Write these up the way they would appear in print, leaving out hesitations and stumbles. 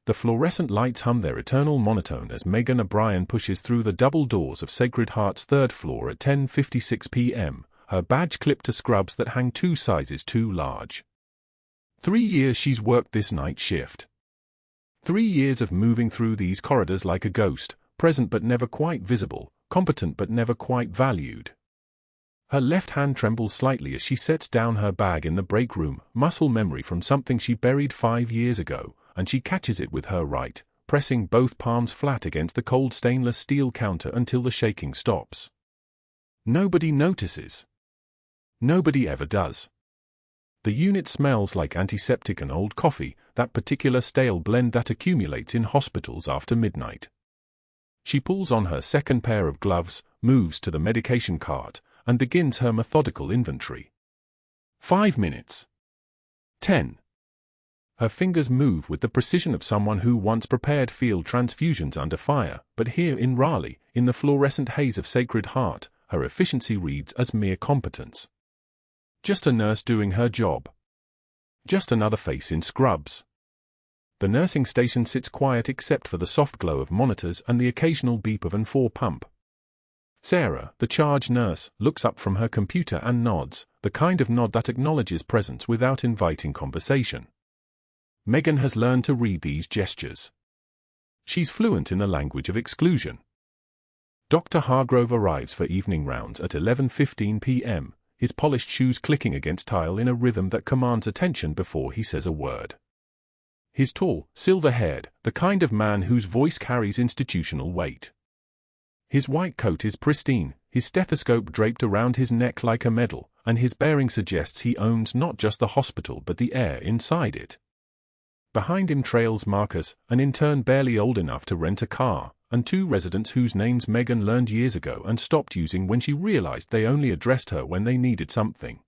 The fluorescent lights hum their eternal monotone as Megan O'Brien pushes through the double doors of Sacred Heart's third floor at 10:56 p.m., her badge clipped to scrubs that hang 2 sizes too large. 3 years she's worked this night shift. 3 years of moving through these corridors like a ghost, present but never quite visible, competent but never quite valued. Her left hand trembles slightly as she sets down her bag in the break room, muscle memory from something she buried 5 years ago, and she catches it with her right, pressing both palms flat against the cold stainless steel counter until the shaking stops. Nobody notices. Nobody ever does. The unit smells like antiseptic and old coffee, that particular stale blend that accumulates in hospitals after midnight. She pulls on her second pair of gloves, moves to the medication cart, and begins her methodical inventory. 5 minutes. 10. Her fingers move with the precision of someone who once prepared field transfusions under fire, but here in Raleigh, in the fluorescent haze of Sacred Heart, her efficiency reads as mere competence. Just a nurse doing her job. Just another face in scrubs. The nursing station sits quiet except for the soft glow of monitors and the occasional beep of an 4 pump. Sarah, the charge nurse, looks up from her computer and nods, the kind of nod that acknowledges presence without inviting conversation. Megan has learned to read these gestures. She's fluent in the language of exclusion. Dr. Hargrove arrives for evening rounds at 11:15 p.m., his polished shoes clicking against tile in a rhythm that commands attention before he says a word. He's tall, silver-haired, the kind of man whose voice carries institutional weight. His white coat is pristine, his stethoscope draped around his neck like a medal, and his bearing suggests he owns not just the hospital but the air inside it. Behind him trails Marcus, an intern barely old enough to rent a car, and 2 residents whose names Megan learned years ago and stopped using when she realized they only addressed her when they needed something.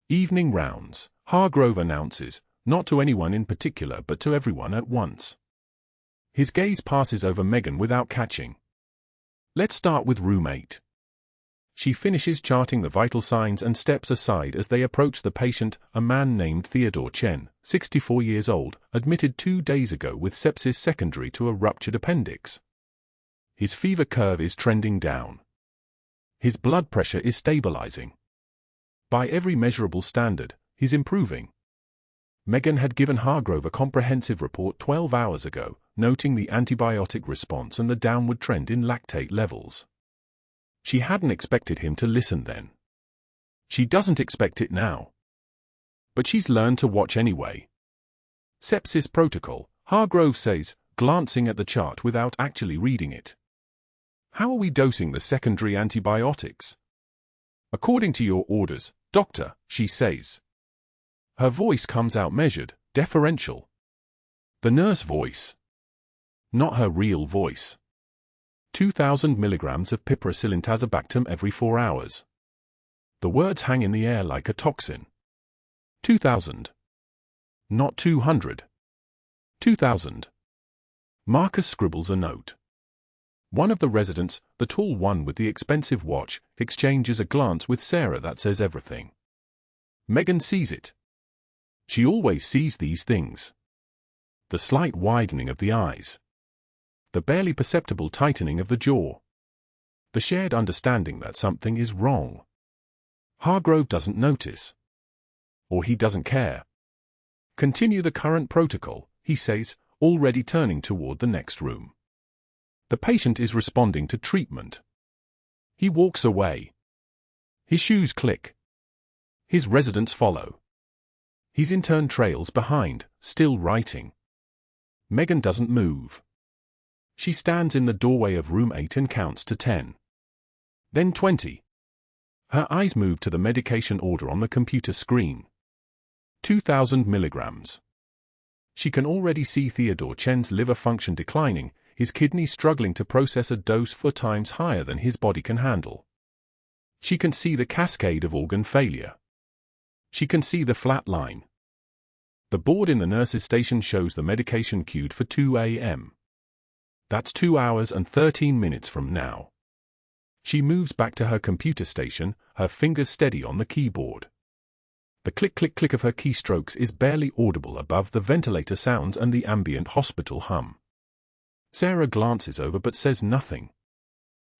Evening rounds, Hargrove announces, not to anyone in particular but to everyone at once. His gaze passes over Megan without catching. Let's start with room 8. She finishes charting the vital signs and steps aside as they approach the patient, a man named Theodore Chen, 64 years old, admitted 2 days ago with sepsis secondary to a ruptured appendix. His fever curve is trending down. His blood pressure is stabilizing. By every measurable standard, he's improving. Megan had given Hargrove a comprehensive report 12 hours ago, noting the antibiotic response and the downward trend in lactate levels. She hadn't expected him to listen then. She doesn't expect it now. But she's learned to watch anyway. Sepsis protocol, Hargrove says, glancing at the chart without actually reading it. How are we dosing the secondary antibiotics? According to your orders, doctor, she says. Her voice comes out measured, deferential. The nurse voice. Not her real voice. 2,000 milligrams of piperacillin-tazobactam every 4 hours. The words hang in the air like a toxin. 2,000. Not 200. 2,000. Marcus scribbles a note. One of the residents, the tall one with the expensive watch, exchanges a glance with Sarah that says everything. Megan sees it. She always sees these things. The slight widening of the eyes. The barely perceptible tightening of the jaw. The shared understanding that something is wrong. Hargrove doesn't notice. Or he doesn't care. Continue the current protocol, he says, already turning toward the next room. The patient is responding to treatment. He walks away. His shoes click. His residents follow. His intern trails behind, still writing. Megan doesn't move. She stands in the doorway of room 8 and counts to 10. Then 20. Her eyes move to the medication order on the computer screen. 2,000 milligrams. She can already see Theodore Chen's liver function declining, his kidneys struggling to process a dose 4 times higher than his body can handle. She can see the cascade of organ failure. She can see the flat line. The board in the nurse's station shows the medication queued for 2 a.m. That's 2 hours and 13 minutes from now. She moves back to her computer station, her fingers steady on the keyboard. The click-click-click of her keystrokes is barely audible above the ventilator sounds and the ambient hospital hum. Sarah glances over but says nothing.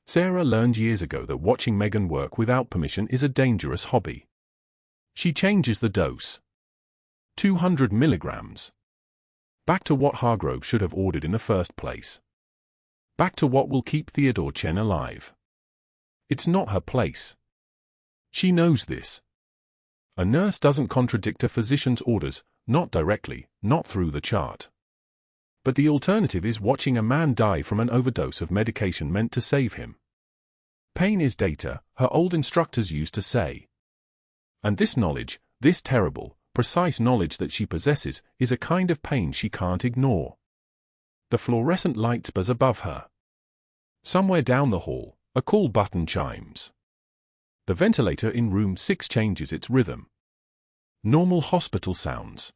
Sarah learned years ago that watching Megan work without permission is a dangerous hobby. She changes the dose. 200 milligrams. Back to what Hargrove should have ordered in the first place. Back to what will keep Theodore Chen alive. It's not her place. She knows this. A nurse doesn't contradict a physician's orders, not directly, not through the chart. But the alternative is watching a man die from an overdose of medication meant to save him. Pain is data, her old instructors used to say. And this knowledge, this terrible, precise knowledge that she possesses, is a kind of pain she can't ignore. The fluorescent lights buzz above her. Somewhere down the hall, a call button chimes. The ventilator in room 6 changes its rhythm. Normal hospital sounds.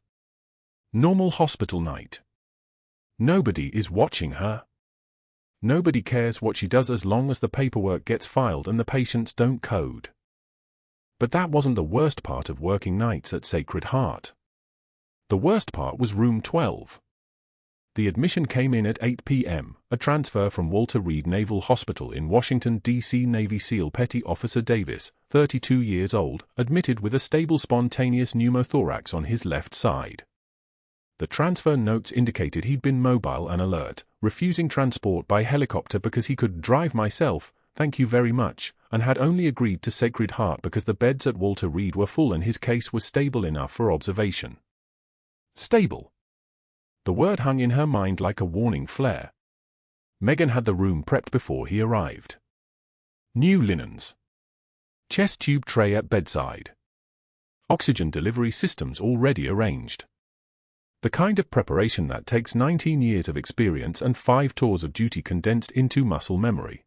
Normal hospital night. Nobody is watching her. Nobody cares what she does as long as the paperwork gets filed and the patients don't code. But that wasn't the worst part of working nights at Sacred Heart. The worst part was room 12. The admission came in at 8 p.m., a transfer from Walter Reed Naval Hospital in Washington, D.C. Navy SEAL Petty Officer Davis, 32 years old, admitted with a stable spontaneous pneumothorax on his left side. The transfer notes indicated he'd been mobile and alert, refusing transport by helicopter because he could drive myself, thank you very much, and had only agreed to Sacred Heart because the beds at Walter Reed were full and his case was stable enough for observation. Stable. The word hung in her mind like a warning flare. Megan had the room prepped before he arrived. New linens. Chest tube tray at bedside. Oxygen delivery systems already arranged. The kind of preparation that takes 19 years of experience and 5 tours of duty condensed into muscle memory.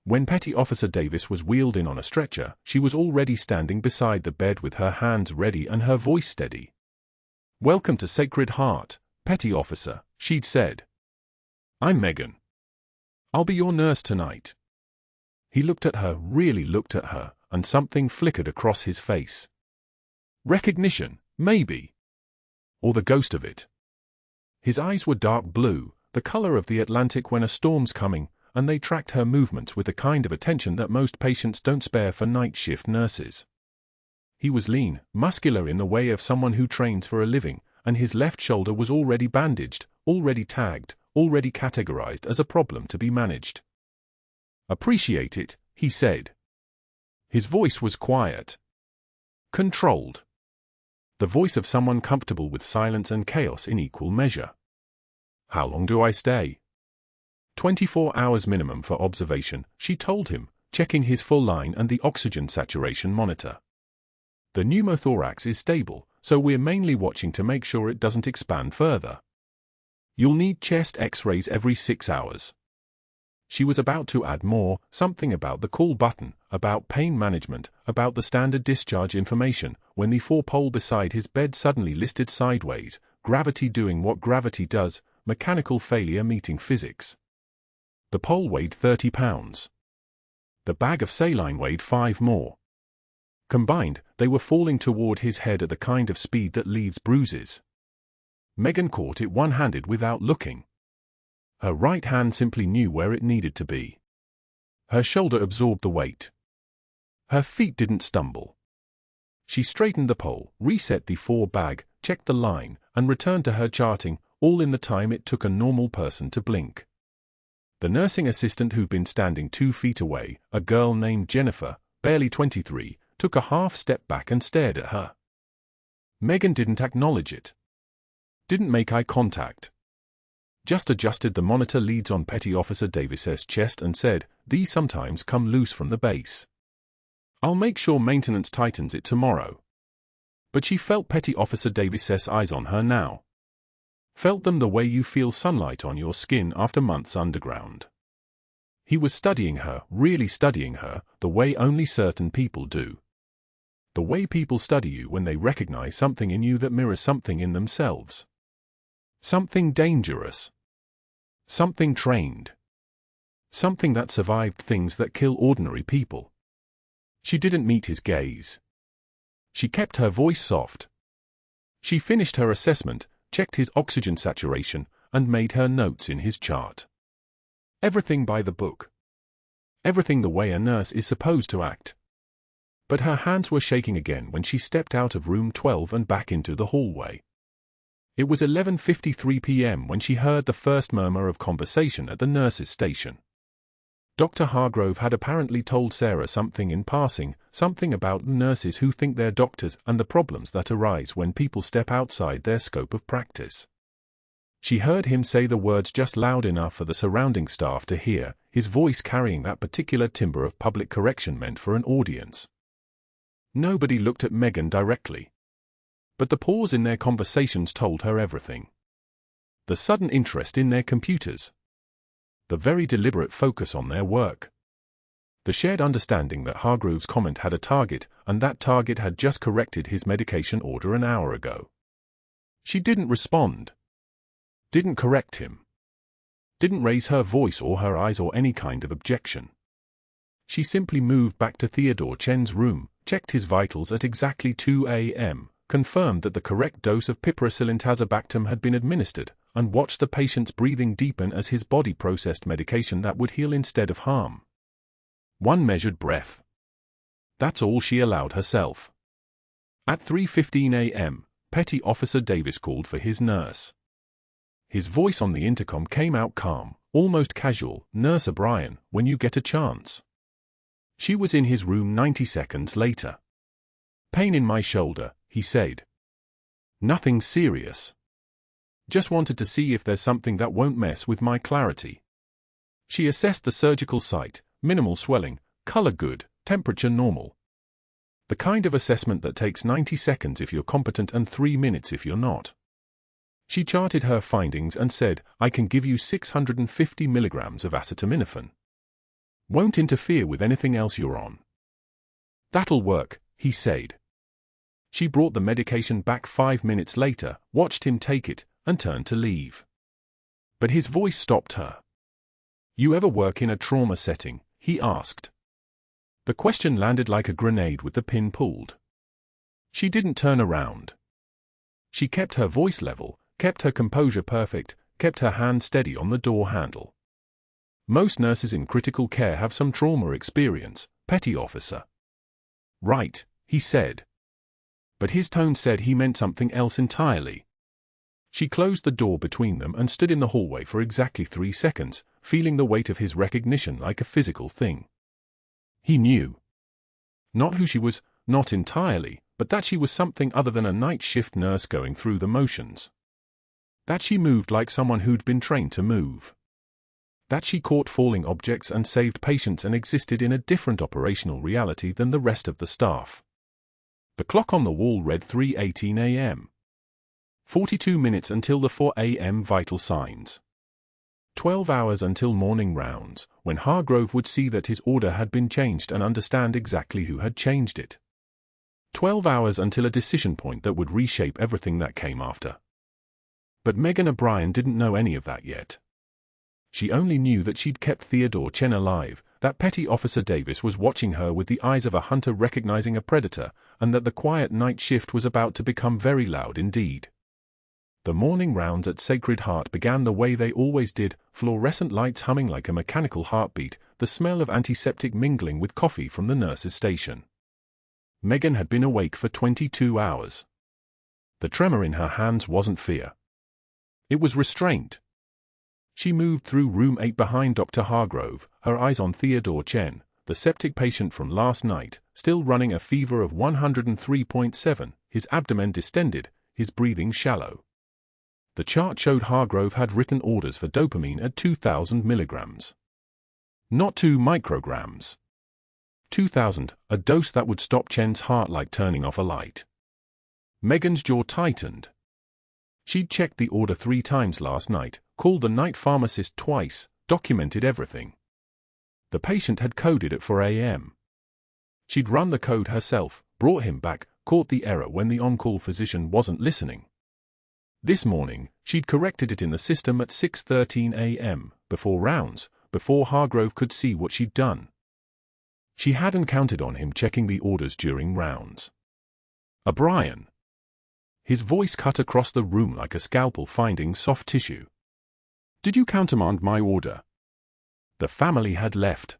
When Petty Officer Davis was wheeled in on a stretcher, she was already standing beside the bed with her hands ready and her voice steady. "Welcome to Sacred Heart, Petty Officer," she'd said. "I'm Megan. I'll be your nurse tonight." He looked at her, really looked at her, and something flickered across his face. Recognition, maybe. Or the ghost of it. His eyes were dark blue, the color of the Atlantic when a storm's coming, and they tracked her movements with the kind of attention that most patients don't spare for night shift nurses. He was lean, muscular in the way of someone who trains for a living, and his left shoulder was already bandaged, already tagged, already categorized as a problem to be managed. "Appreciate it," he said. His voice was quiet. Controlled. The voice of someone comfortable with silence and chaos in equal measure. "How long do I stay?" 24 hours minimum for observation, she told him, checking his full line and the oxygen saturation monitor. "The pneumothorax is stable, so we're mainly watching to make sure it doesn't expand further. You'll need chest x-rays every 6 hours. She was about to add more, something about the call button, about pain management, about the standard discharge information, when the 4-pole beside his bed suddenly listed sideways, gravity doing what gravity does, mechanical failure meeting physics. The pole weighed 30 pounds. The bag of saline weighed 5 more. Combined, they were falling toward his head at the kind of speed that leaves bruises. Megan caught it one-handed without looking. Her right hand simply knew where it needed to be. Her shoulder absorbed the weight. Her feet didn't stumble. She straightened the pole, reset the 4-bag, checked the line, and returned to her charting, all in the time it took a normal person to blink. The nursing assistant who'd been standing 2 feet away, a girl named Jennifer, barely 23, took a half-step back and stared at her. Megan didn't acknowledge it. Didn't make eye contact. Just adjusted the monitor leads on Petty Officer Davis's chest and said, "These sometimes come loose from the base. I'll make sure maintenance tightens it tomorrow." But she felt Petty Officer Davis's eyes on her now. Felt them the way you feel sunlight on your skin after months underground. He was studying her, really studying her, the way only certain people do. The way people study you when they recognize something in you that mirrors something in themselves. Something dangerous. Something trained. Something that survived things that kill ordinary people. She didn't meet his gaze. She kept her voice soft. She finished her assessment, checked his oxygen saturation, and made her notes in his chart. Everything by the book. Everything the way a nurse is supposed to act. But her hands were shaking again when she stepped out of room 12 and back into the hallway. It was 11:53 p.m. when she heard the first murmur of conversation at the nurse's station. Dr. Hargrove had apparently told Sarah something in passing, something about nurses who think they're doctors and the problems that arise when people step outside their scope of practice. She heard him say the words just loud enough for the surrounding staff to hear, his voice carrying that particular timbre of public correction meant for an audience. Nobody looked at Megan directly. But the pause in their conversations told her everything. The sudden interest in their computers. The very deliberate focus on their work. The shared understanding that Hargrove's comment had a target, and that target had just corrected his medication order an hour ago. She didn't respond. Didn't correct him. Didn't raise her voice or her eyes or any kind of objection. She simply moved back to Theodore Chen's room, checked his vitals at exactly 2 a.m., confirmed that the correct dose of piperacillin tazobactam had been administered, and watched the patient's breathing deepen as his body processed medication that would heal instead of harm. One measured breath. That's all she allowed herself. At 3:15 a.m., Petty Officer Davis called for his nurse. His voice on the intercom came out calm, almost casual. "Nurse O'Brien, when you get a chance." She was in his room 90 seconds later. "Pain in my shoulder," he said. "Nothing serious. Just wanted to see if there's something that won't mess with my clarity." She assessed the surgical site, minimal swelling, color good, temperature normal. The kind of assessment that takes 90 seconds if you're competent and 3 minutes if you're not. She charted her findings and said, "I can give you 650 milligrams of acetaminophen. Won't interfere with anything else you're on." "That'll work," he said. She brought the medication back 5 minutes later, watched him take it, and turned to leave. But his voice stopped her. "You ever work in a trauma setting?" he asked. The question landed like a grenade with the pin pulled. She didn't turn around. She kept her voice level, kept her composure perfect, kept her hand steady on the door handle. "Most nurses in critical care have some trauma experience, Petty Officer." "Right," he said. But his tone said he meant something else entirely. She closed the door between them and stood in the hallway for exactly 3 seconds, feeling the weight of his recognition like a physical thing. He knew. Not who she was, not entirely, but that she was something other than a night shift nurse going through the motions. That she moved like someone who'd been trained to move. That she caught falling objects and saved patients and existed in a different operational reality than the rest of the staff. The clock on the wall read 3:18 a.m. 42 minutes until the 4 a.m. vital signs. 12 hours until morning rounds, when Hargrove would see that his order had been changed and understand exactly who had changed it. 12 hours until a decision point that would reshape everything that came after. But Megan O'Brien didn't know any of that yet. She only knew that she'd kept Theodore Chen alive, that Petty Officer Davis was watching her with the eyes of a hunter recognizing a predator, and that the quiet night shift was about to become very loud indeed. The morning rounds at Sacred Heart began the way they always did, fluorescent lights humming like a mechanical heartbeat, the smell of antiseptic mingling with coffee from the nurse's station. Megan had been awake for 22 hours. The tremor in her hands wasn't fear. It was restraint. She moved through room 8 behind Dr. Hargrove, her eyes on Theodore Chen, the septic patient from last night, still running a fever of 103.7, his abdomen distended, his breathing shallow. The chart showed Hargrove had written orders for dopamine at 2,000 milligrams. Not 2 micrograms. 2,000, a dose that would stop Chen's heart like turning off a light. Megan's jaw tightened. She'd checked the order 3 times last night, called the night pharmacist twice, documented everything. The patient had coded at 4 a.m. She'd run the code herself, brought him back, caught the error when the on-call physician wasn't listening. This morning, she'd corrected it in the system at 6:13 a.m., before rounds, before Hargrove could see what she'd done. She hadn't counted on him checking the orders during rounds. O'Brien. His voice cut across the room like a scalpel finding soft tissue. Did you countermand my order? The family had left.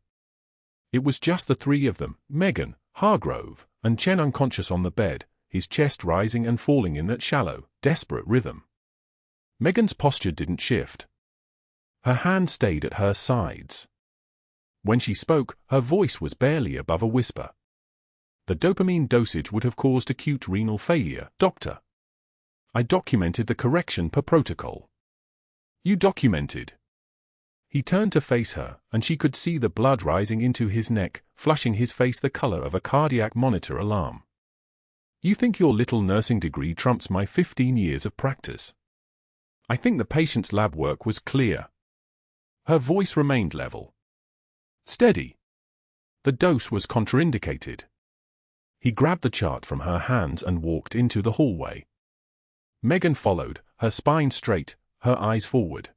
It was just the three of them, Megan, Hargrove, and Chen unconscious on the bed, his chest rising and falling in that shallow, desperate rhythm. Megan's posture didn't shift. Her hand stayed at her sides. When she spoke, her voice was barely above a whisper. The dopamine dosage would have caused acute renal failure, doctor. I documented the correction per protocol. You documented. He turned to face her, and she could see the blood rising into his neck, flushing his face the color of a cardiac monitor alarm. You think your little nursing degree trumps my 15 years of practice? I think the patient's lab work was clear. Her voice remained level. Steady. The dose was contraindicated. He grabbed the chart from her hands and walked into the hallway. Megan followed, her spine straight, her eyes forward.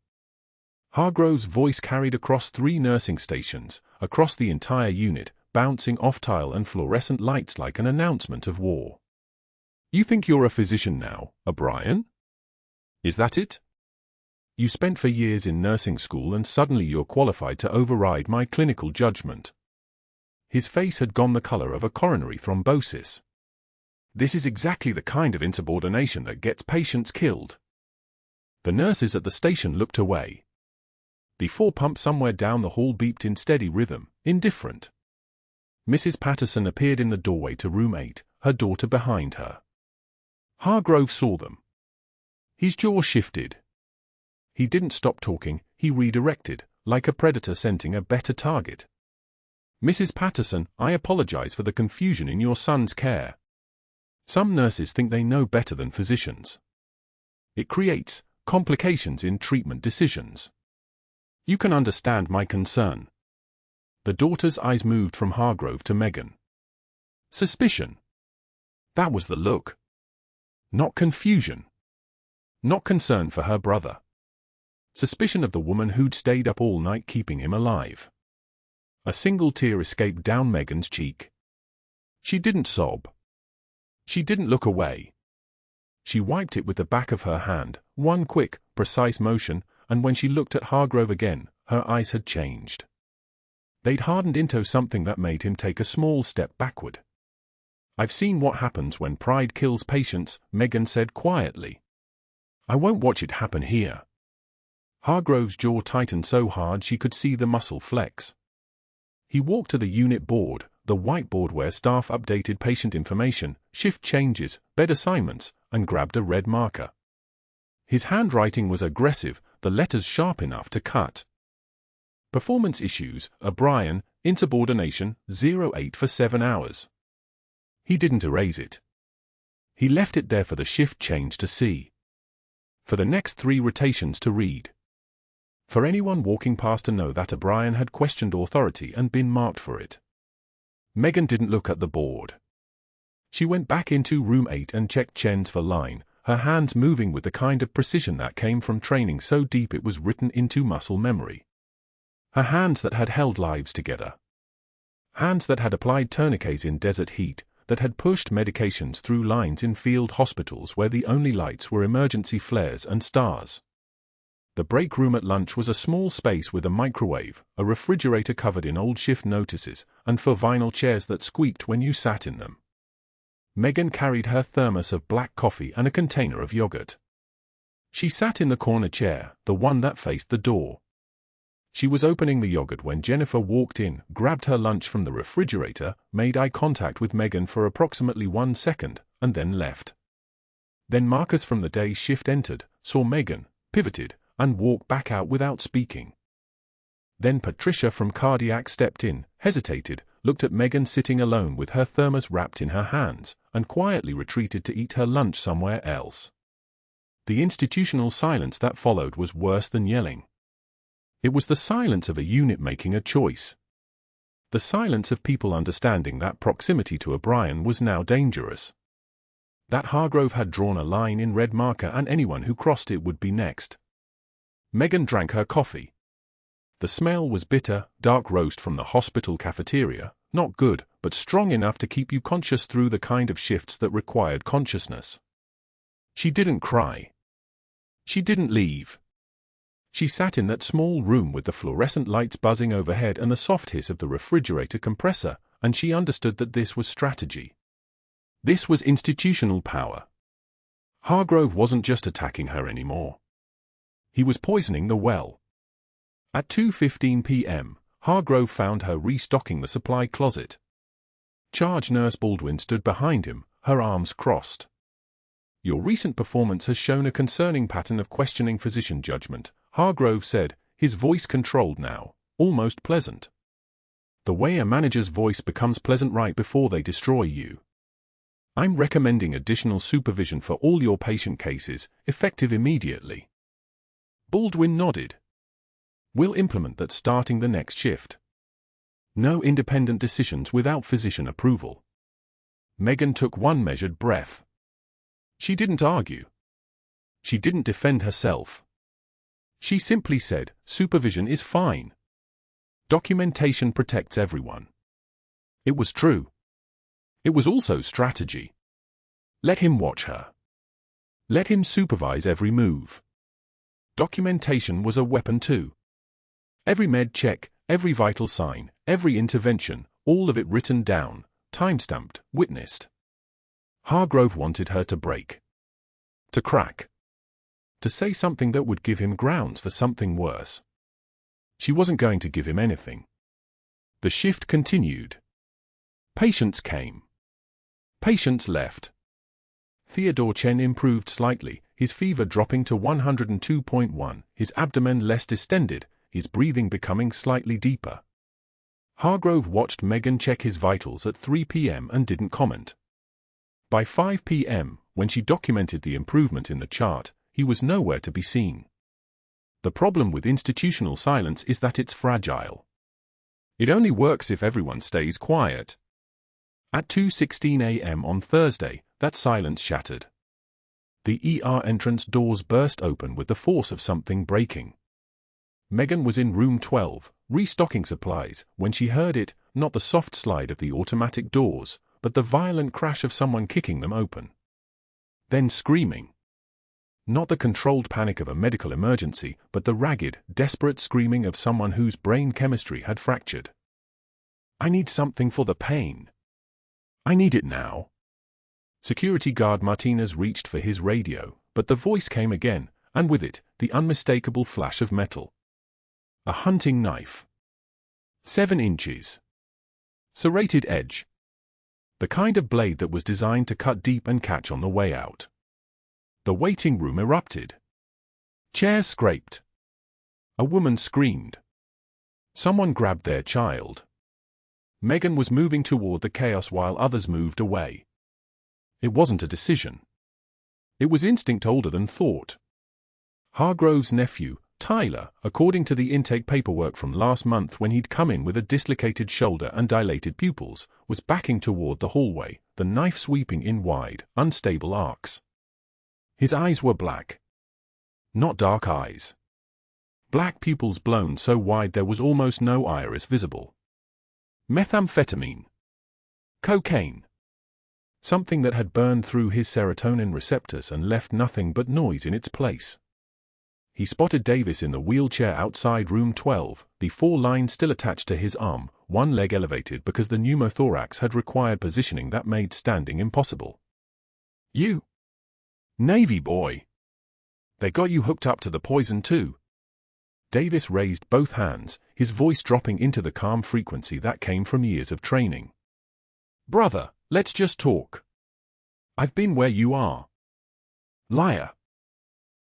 Hargrove's voice carried across 3 nursing stations, across the entire unit, bouncing off tile and fluorescent lights like an announcement of war. You think you're a physician now, O'Brien? Is that it? You spent for years in nursing school and suddenly you're qualified to override my clinical judgment. His face had gone the color of a coronary thrombosis. This is exactly the kind of insubordination that gets patients killed. The nurses at the station looked away. The 4-pump somewhere down the hall beeped in steady rhythm, indifferent. Mrs. Patterson appeared in the doorway to room 8, her daughter behind her. Hargrove saw them. His jaw shifted. He didn't stop talking, he redirected, like a predator scenting a better target. Mrs. Patterson, I apologize for the confusion in your son's care. Some nurses think they know better than physicians. It creates complications in treatment decisions. You can understand my concern. The daughter's eyes moved from Hargrove to Megan. Suspicion. That was the look. Not confusion. Not concern for her brother. Suspicion of the woman who'd stayed up all night keeping him alive. A single tear escaped down Megan's cheek. She didn't sob. She didn't look away. She wiped it with the back of her hand, one quick, precise motion, and when she looked at Hargrove again, her eyes had changed. They'd hardened into something that made him take a small step backward. I've seen what happens when pride kills patients, Megan said quietly. I won't watch it happen here. Hargrove's jaw tightened so hard she could see the muscle flex. He walked to the unit board, the whiteboard where staff updated patient information, shift changes, bed assignments, and grabbed a red marker. His handwriting was aggressive, the letters sharp enough to cut. Performance issues, O'Brien, insubordination, 08 for 7 hours. He didn't erase it. He left it there for the shift change to see. For the next 3 rotations to read. For anyone walking past to know that O'Brien had questioned authority and been marked for it. Megan didn't look at the board. She went back into room 8 and checked Chen's for line, her hands moving with the kind of precision that came from training so deep it was written into muscle memory. Her hands that had held lives together. Hands that had applied tourniquets in desert heat, that had pushed medications through lines in field hospitals where the only lights were emergency flares and stars. The break room at lunch was a small space with a microwave, a refrigerator covered in old shift notices, and 4 vinyl chairs that squeaked when you sat in them. Megan carried her thermos of black coffee and a container of yogurt. She sat in the corner chair, the one that faced the door. She was opening the yogurt when Jennifer walked in, grabbed her lunch from the refrigerator, made eye contact with Megan for approximately 1 second, and then left. Then Marcus from the day shift entered, saw Megan, pivoted, and walked back out without speaking. Then Patricia from cardiac stepped in, hesitated, looked at Megan sitting alone with her thermos wrapped in her hands, and quietly retreated to eat her lunch somewhere else. The institutional silence that followed was worse than yelling. It was the silence of a unit making a choice. The silence of people understanding that proximity to O'Brien was now dangerous. That Hargrove had drawn a line in red marker and anyone who crossed it would be next. Megan drank her coffee. The smell was bitter, dark roast from the hospital cafeteria, Not good, but strong enough to keep you conscious through the kind of shifts that required consciousness. She didn't cry. She didn't leave. She sat in that small room with the fluorescent lights buzzing overhead and the soft hiss of the refrigerator compressor, and she understood that this was strategy. This was institutional power. Hargrove wasn't just attacking her anymore. He was poisoning the well. At 2:15 p.m., Hargrove found her restocking the supply closet. Charge Nurse Baldwin stood behind him, her arms crossed. "Your recent performance has shown a concerning pattern of questioning physician judgment," Hargrove said, his voice controlled now, almost pleasant. "The way a manager's voice becomes pleasant right before they destroy you. I'm recommending additional supervision for all your patient cases, effective immediately." Baldwin nodded. "We'll implement that starting the next shift. No independent decisions without physician approval." Megan took one measured breath. She didn't argue. She didn't defend herself. She simply said, "Supervision is fine. Documentation protects everyone." It was true. It was also strategy. Let him watch her. Let him supervise every move. Documentation was a weapon too. Every med check, every vital sign, every intervention, all of it written down, time-stamped, witnessed. Hargrove wanted her to break. To crack. To say something that would give him grounds for something worse. She wasn't going to give him anything. The shift continued. Patients came. Patients left. Theodore Chen improved slightly, his fever dropping to 102.1, his abdomen less distended, his breathing becoming slightly deeper. Hargrove watched Megan check his vitals at 3 p.m. and didn't comment. By 5 p.m., when she documented the improvement in the chart, he was nowhere to be seen. The problem with institutional silence is that it's fragile. It only works if everyone stays quiet. At 2:16 a.m. on Thursday, that silence shattered. The ER entrance doors burst open with the force of something breaking. Megan was in room 12, restocking supplies, when she heard it, not the soft slide of the automatic doors, but the violent crash of someone kicking them open. Then screaming. Not the controlled panic of a medical emergency, but the ragged, desperate screaming of someone whose brain chemistry had fractured. "I need something for the pain. I need it now." Security guard Martinez reached for his radio, but the voice came again, and with it, the unmistakable flash of metal. A hunting knife. 7 inches. Serrated edge. The kind of blade that was designed to cut deep and catch on the way out. The waiting room erupted. Chairs scraped. A woman screamed. Someone grabbed their child. Megan was moving toward the chaos while others moved away. It wasn't a decision. It was instinct older than thought. Hargrove's nephew, Tyler, according to the intake paperwork from last month when he'd come in with a dislocated shoulder and dilated pupils, was backing toward the hallway, the knife sweeping in wide, unstable arcs. His eyes were black. Not dark eyes. Black pupils blown so wide there was almost no iris visible. Methamphetamine. Cocaine. Something that had burned through his serotonin receptors and left nothing but noise in its place. He spotted Davis in the wheelchair outside room 12, the 4 lines still attached to his arm, one leg elevated because the pneumothorax had required positioning that made standing impossible. "You Navy boy. They got you hooked up to the poison too." Davis raised both hands, his voice dropping into the calm frequency that came from years of training. "Brother, let's just talk. I've been where you are." "Liar."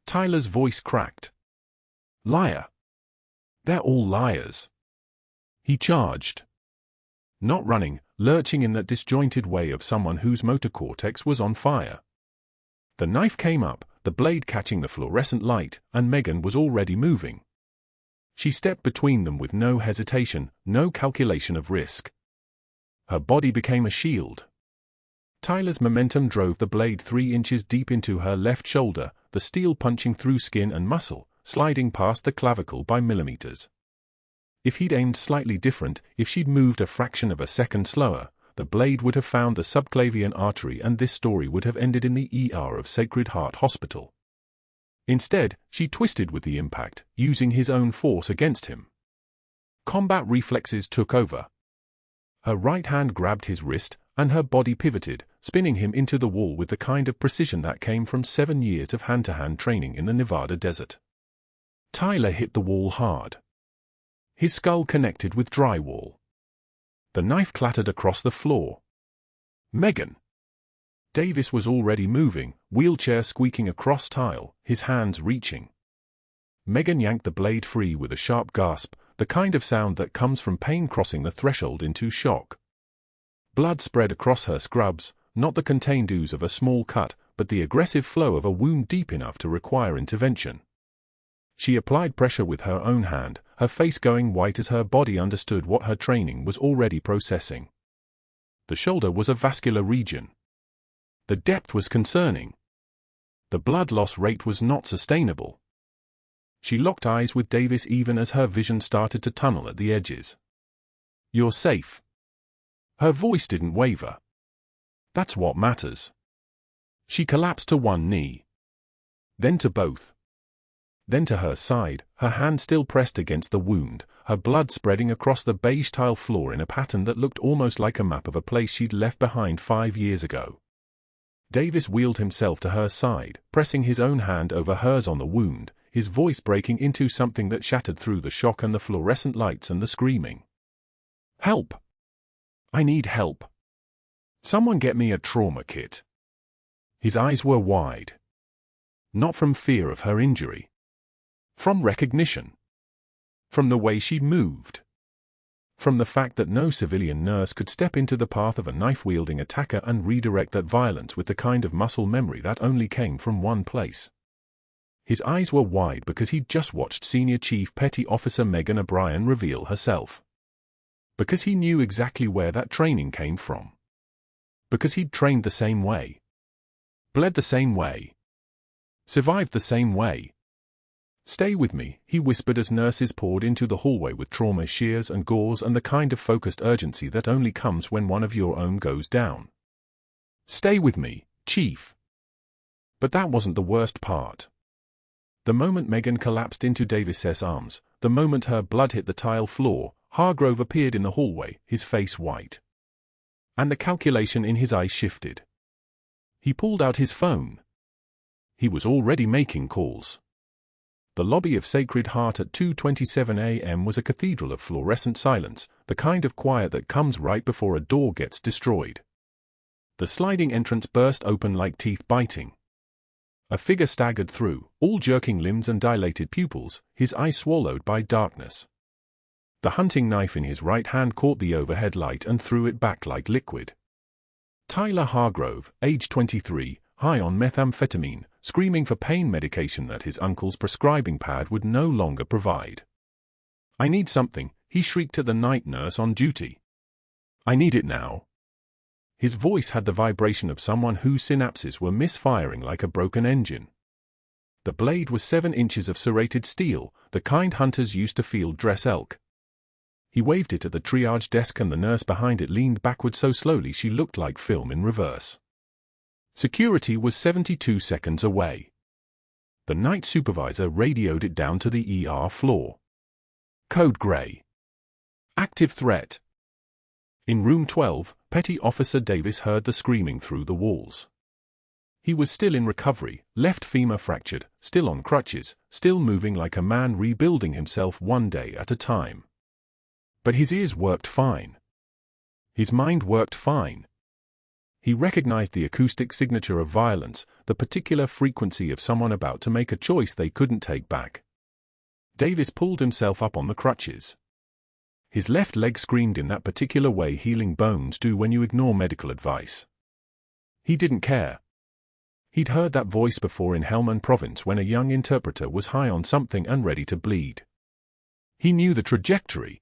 Tyler's voice cracked. "Liar. They're all liars." He charged. Not running, lurching in that disjointed way of someone whose motor cortex was on fire. The knife came up, the blade catching the fluorescent light, and Megan was already moving. She stepped between them with no hesitation, no calculation of risk. Her body became a shield. Tyler's momentum drove the blade 3 inches deep into her left shoulder, the steel punching through skin and muscle, sliding past the clavicle by millimeters. If he'd aimed slightly different, if she'd moved a fraction of a second slower, the blade would have found the subclavian artery and this story would have ended in the ER of Sacred Heart Hospital. Instead, she twisted with the impact, using his own force against him. Combat reflexes took over. Her right hand grabbed his wrist, and her body pivoted, spinning him into the wall with the kind of precision that came from 7 years of hand-to-hand training in the Nevada desert. Tyler hit the wall hard. His skull connected with drywall. The knife clattered across the floor. Megan! Davis was already moving, wheelchair squeaking across tile, his hands reaching. Megan yanked the blade free with a sharp gasp, the kind of sound that comes from pain crossing the threshold into shock. Blood spread across her scrubs, not the contained ooze of a small cut, but the aggressive flow of a wound deep enough to require intervention. She applied pressure with her own hand, her face going white as her body understood what her training was already processing. The shoulder was a vascular region. The depth was concerning. The blood loss rate was not sustainable. She locked eyes with Davis even as her vision started to tunnel at the edges. "You're safe." Her voice didn't waver. "That's what matters." She collapsed to one knee. Then to both. Then to her side, her hand still pressed against the wound, her blood spreading across the beige tile floor in a pattern that looked almost like a map of a place she'd left behind 5 years ago. Davis wheeled himself to her side, pressing his own hand over hers on the wound, his voice breaking into something that shattered through the shock and the fluorescent lights and the screaming. "Help! I need help. Someone get me a trauma kit." His eyes were wide. Not from fear of her injury. From recognition. From the way she moved. From the fact that no civilian nurse could step into the path of a knife-wielding attacker and redirect that violence with the kind of muscle memory that only came from one place. His eyes were wide because he'd just watched Senior Chief Petty Officer Megan O'Brien reveal herself. Because he knew exactly where that training came from. Because he'd trained the same way. Bled the same way. Survived the same way. "Stay with me," he whispered as nurses poured into the hallway with trauma shears and gauze and the kind of focused urgency that only comes when one of your own goes down. "Stay with me, Chief." But that wasn't the worst part. The moment Megan collapsed into Davis's arms, the moment her blood hit the tile floor, Hargrove appeared in the hallway, his face white. And the calculation in his eyes shifted. He pulled out his phone. He was already making calls. The lobby of Sacred Heart at 2:27 a.m. was a cathedral of fluorescent silence, the kind of quiet that comes right before a door gets destroyed. The sliding entrance burst open like teeth biting. A figure staggered through, all jerking limbs and dilated pupils, his eyes swallowed by darkness. The hunting knife in his right hand caught the overhead light and threw it back like liquid. Tyler Hargrove, age 23, high on methamphetamine, screaming for pain medication that his uncle's prescribing pad would no longer provide. "I need something," he shrieked at the night nurse on duty. "I need it now." His voice had the vibration of someone whose synapses were misfiring like a broken engine. The blade was 7 inches of serrated steel, the kind hunters used to field dress elk. He waved it at the triage desk and the nurse behind it leaned backward so slowly she looked like film in reverse. Security was 72 seconds away. The night supervisor radioed it down to the ER floor. Code Gray. Active threat. In room 12, Petty Officer Davis heard the screaming through the walls. He was still in recovery, left femur fractured, still on crutches, still moving like a man rebuilding himself one day at a time. But his ears worked fine. His mind worked fine. He recognized the acoustic signature of violence, the particular frequency of someone about to make a choice they couldn't take back. Davis pulled himself up on the crutches. His left leg screamed in that particular way healing bones do when you ignore medical advice. He didn't care. He'd heard that voice before in Helmand Province when a young interpreter was high on something and ready to bleed. He knew the trajectory.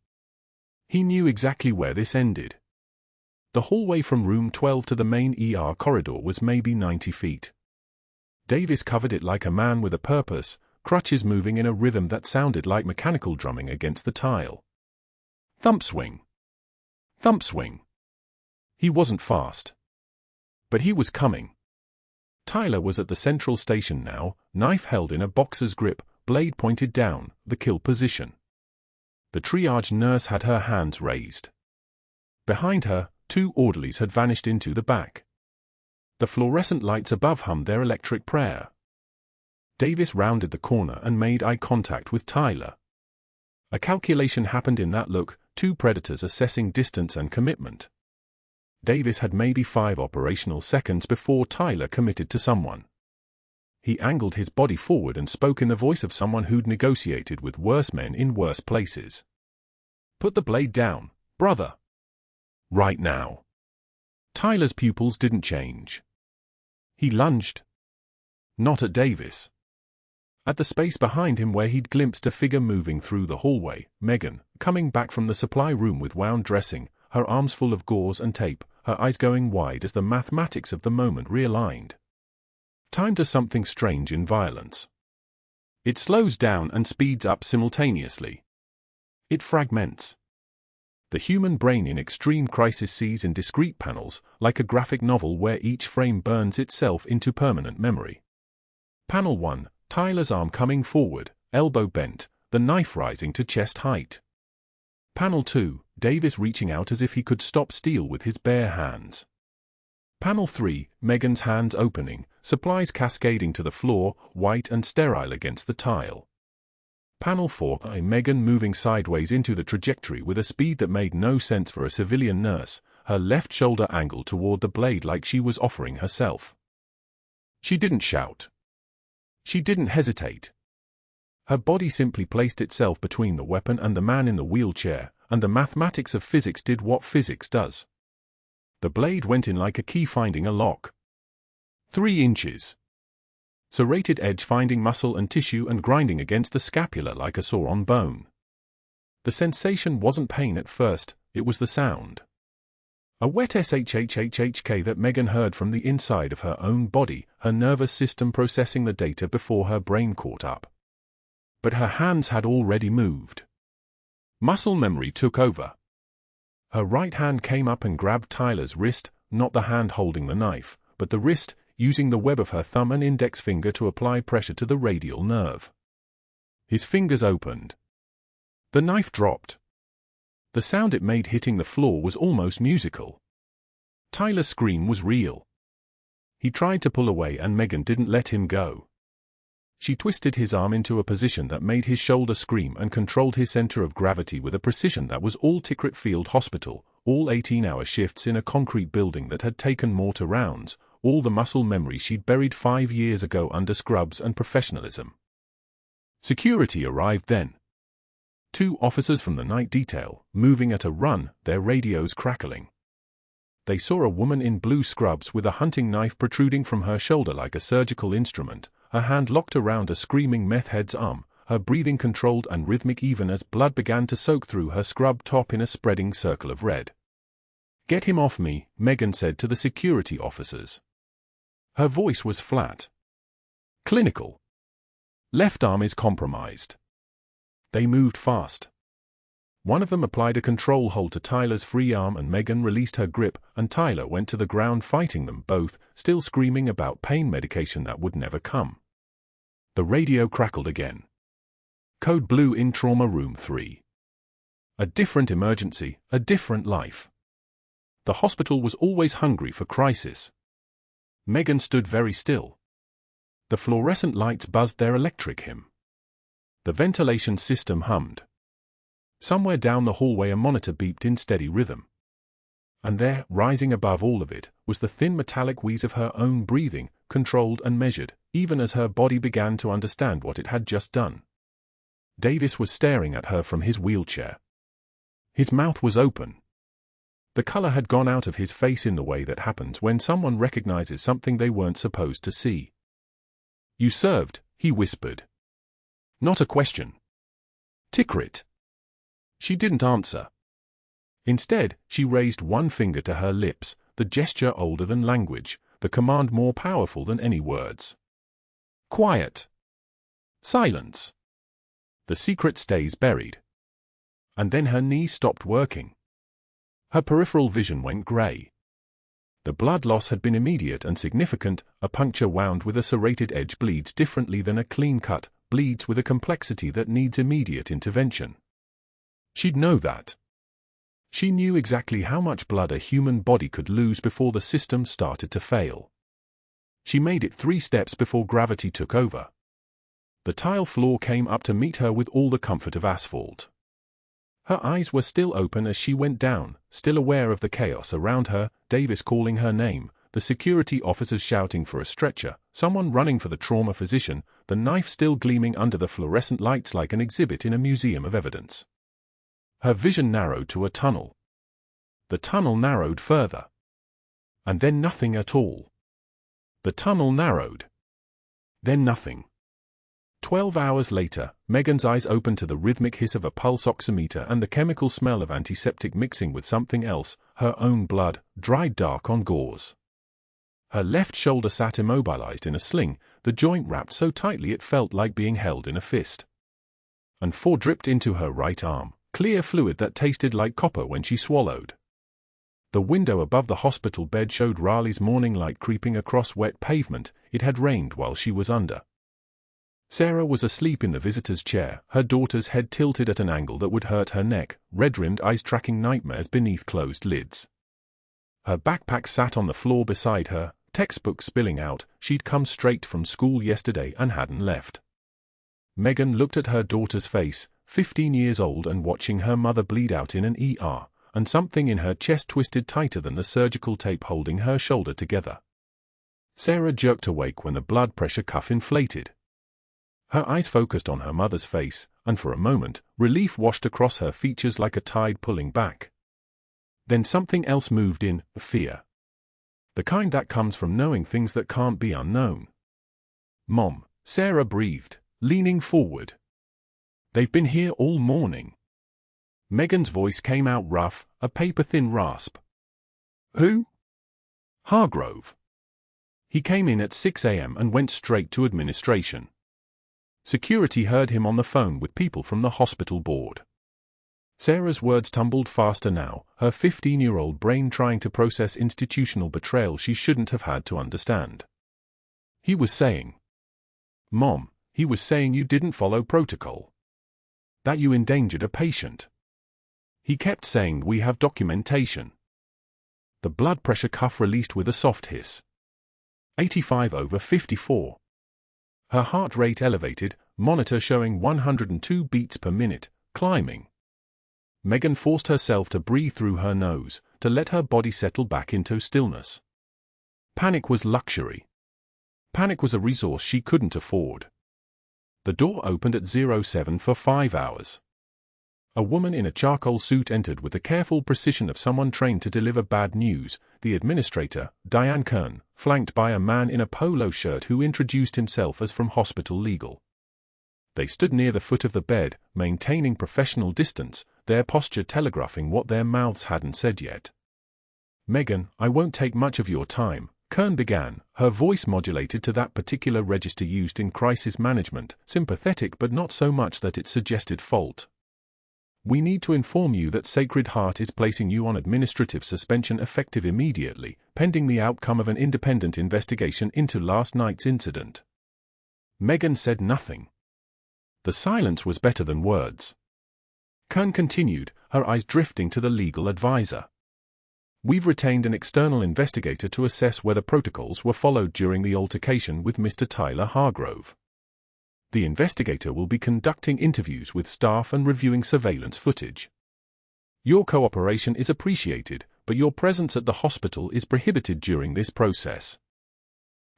He knew exactly where this ended. The hallway from room 12 to the main ER corridor was maybe 90 feet. Davis covered it like a man with a purpose, crutches moving in a rhythm that sounded like mechanical drumming against the tile. Thump swing. Thump swing. He wasn't fast. But he was coming. Tyler was at the central station now, knife held in a boxer's grip, blade pointed down, the kill position. The triage nurse had her hands raised. Behind her, 2 orderlies had vanished into the back. The fluorescent lights above hummed their electric prayer. Davis rounded the corner and made eye contact with Tyler. A calculation happened in that look, 2 predators assessing distance and commitment. Davis had maybe 5 operational seconds before Tyler committed to someone. He angled his body forward and spoke in the voice of someone who'd negotiated with worse men in worse places. "Put the blade down, brother. Right now." Tyler's pupils didn't change. He lunged. Not at Davis. At the space behind him where he'd glimpsed a figure moving through the hallway, Megan, coming back from the supply room with wound dressing, her arms full of gauze and tape, her eyes going wide as the mathematics of the moment realigned. Time to something strange in violence. It slows down and speeds up simultaneously. It fragments. The human brain in extreme crisis sees in discrete panels, like a graphic novel where each frame burns itself into permanent memory. Panel 1, Tyler's arm coming forward, elbow bent, the knife rising to chest height. Panel 2, Davis reaching out as if he could stop steel with his bare hands. Panel 3, Megan's hands opening, supplies cascading to the floor, white and sterile against the tile. Panel 4, Megan moving sideways into the trajectory with a speed that made no sense for a civilian nurse, her left shoulder angled toward the blade like she was offering herself. She didn't shout. She didn't hesitate. Her body simply placed itself between the weapon and the man in the wheelchair, and the mathematics of physics did what physics does. The blade went in like a key finding a lock. 3 inches. Serrated edge finding muscle and tissue and grinding against the scapula like a saw on bone. The sensation wasn't pain at first, it was the sound. A wet shhhhk that Megan heard from the inside of her own body, her nervous system processing the data before her brain caught up. But her hands had already moved. Muscle memory took over. Her right hand came up and grabbed Tyler's wrist, not the hand holding the knife, but the wrist, using the web of her thumb and index finger to apply pressure to the radial nerve. His fingers opened. The knife dropped. The sound it made hitting the floor was almost musical. Tyler's scream was real. He tried to pull away and Megan didn't let him go. She twisted his arm into a position that made his shoulder scream and controlled his center of gravity with a precision that was all Tickrit Field Hospital, all 18-hour shifts in a concrete building that had taken mortar rounds, all the muscle memory she'd buried 5 years ago under scrubs and professionalism. Security arrived then. 2 officers from the night detail, moving at a run, their radios crackling. They saw a woman in blue scrubs with a hunting knife protruding from her shoulder like a surgical instrument, her hand locked around a screaming meth head's arm, her breathing controlled and rhythmic even as blood began to soak through her scrub top in a spreading circle of red. "Get him off me," Megan said to the security officers. Her voice was flat. Clinical. "Left arm is compromised." They moved fast. One of them applied a control hold to Tyler's free arm and Megan released her grip, and Tyler went to the ground fighting them both, still screaming about pain medication that would never come. The radio crackled again. Code blue in Trauma Room 3. A different emergency, a different life. The hospital was always hungry for crisis. Megan stood very still. The fluorescent lights buzzed their electric hymn. The ventilation system hummed. Somewhere down the hallway a monitor beeped in steady rhythm. And there, rising above all of it, was the thin metallic wheeze of her own breathing, controlled and measured, even as her body began to understand what it had just done. Davis was staring at her from his wheelchair. His mouth was open. The color had gone out of his face in the way that happens when someone recognizes something they weren't supposed to see. "You served," he whispered. "Not a question." "Tickrit." She didn't answer. Instead, she raised one finger to her lips, the gesture older than language, the command more powerful than any words. "Quiet. Silence. The secret stays buried." And then her knee stopped working. Her peripheral vision went grey. The blood loss had been immediate and significant. A puncture wound with a serrated edge bleeds differently than a clean cut, bleeds with a complexity that needs immediate intervention. She'd know that. She knew exactly how much blood a human body could lose before the system started to fail. She made it 3 steps before gravity took over. The tile floor came up to meet her with all the comfort of asphalt. Her eyes were still open as she went down, still aware of the chaos around her, Davis calling her name, the security officers shouting for a stretcher, someone running for the trauma physician, the knife still gleaming under the fluorescent lights like an exhibit in a museum of evidence. Her vision narrowed to a tunnel. The tunnel narrowed further. And then nothing at all. The tunnel narrowed. Then nothing. 12 hours later, Megan's eyes opened to the rhythmic hiss of a pulse oximeter and the chemical smell of antiseptic mixing with something else, her own blood, dried dark on gauze. Her left shoulder sat immobilized in a sling, the joint wrapped so tightly it felt like being held in a fist. And 4 dripped into her right arm, clear fluid that tasted like copper when she swallowed. The window above the hospital bed showed Raleigh's morning light creeping across wet pavement. It had rained while she was under. Sarah was asleep in the visitor's chair, her daughter's head tilted at an angle that would hurt her neck, red-rimmed eyes tracking nightmares beneath closed lids. Her backpack sat on the floor beside her, textbooks spilling out. She'd come straight from school yesterday and hadn't left. Megan looked at her daughter's face, 15 years old and watching her mother bleed out in an ER, and something in her chest twisted tighter than the surgical tape holding her shoulder together. Sarah jerked awake when the blood pressure cuff inflated. Her eyes focused on her mother's face, and for a moment, relief washed across her features like a tide pulling back. Then something else moved in, fear. The kind that comes from knowing things that can't be unknown. "Mom," Sarah breathed, leaning forward. "They've been here all morning." Megan's voice came out rough, a paper-thin rasp. "Who?" "Hargrove. He came in at 6 a.m. and went straight to administration. Security heard him on the phone with people from the hospital board." Sarah's words tumbled faster now, her 15-year-old brain trying to process institutional betrayal she shouldn't have had to understand. "He was saying, Mom, he was saying you didn't follow protocol. That you endangered a patient. He kept saying we have documentation." The blood pressure cuff released with a soft hiss. 85/54. Her heart rate elevated, monitor showing 102 beats per minute, climbing. Megan forced herself to breathe through her nose, to let her body settle back into stillness. Panic was luxury. Panic was a resource she couldn't afford. The door opened at 07 for 5 hours. A woman in a charcoal suit entered with the careful precision of someone trained to deliver bad news, the administrator, Diane Kern, flanked by a man in a polo shirt who introduced himself as from hospital legal. They stood near the foot of the bed, maintaining professional distance, their posture telegraphing what their mouths hadn't said yet. "Megan, I won't take much of your time," Kern began, her voice modulated to that particular register used in crisis management, sympathetic but not so much that it suggested fault. "We need to inform you that Sacred Heart is placing you on administrative suspension effective immediately, pending the outcome of an independent investigation into last night's incident." Megan said nothing. The silence was better than words. Kern continued, her eyes drifting to the legal advisor. "We've retained an external investigator to assess whether protocols were followed during the altercation with Mr. Tyler Hargrove. The investigator will be conducting interviews with staff and reviewing surveillance footage. Your cooperation is appreciated, but your presence at the hospital is prohibited during this process."